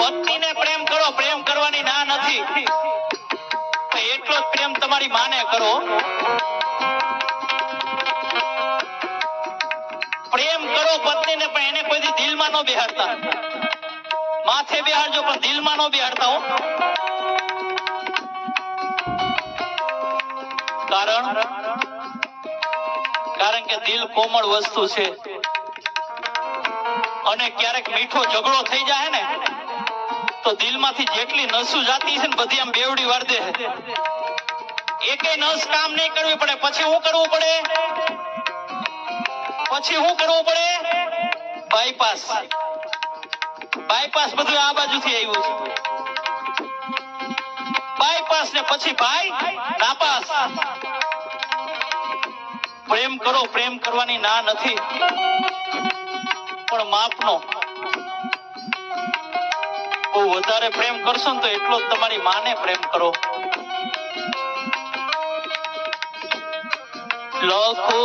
પત્નીને પ્રેમ કરો, પ્રેમ કરવાની ના નથી, એટલો જ પ્રેમ તમારી માને કરો. પ્રેમ કરો પત્નીને, પણ એને કોઈ દી દિલમાં ન બેહાડતા. માથે બેહાડજો પણ દિલમાં ન બેહાડતા હો. કારણ કે દિલ કોમળ વસ્તુ છે, અને ક્યારેક મીઠો ઝઘડો થઈ જાય ને તો દિલમાંથી જેટલી નસું જાતી છે ને બધી આમ બેવડી વાર દે. એકેય નસ કામ નહીં કરવી પડે. પછી શું કરવું પડે? બાયપાસ. બાયપાસ બધું આ બાજુથી આવ્યું છે. બાયપાસ ને પછી ભાઈ નાપાસ. પ્રેમ કરો, પ્રેમ કરવાની ના નથી, પણ માપનો. બહુ વધારે પ્રેમ કરશો ને તો એટલો જ તમારી માને પ્રેમ કરો. લખો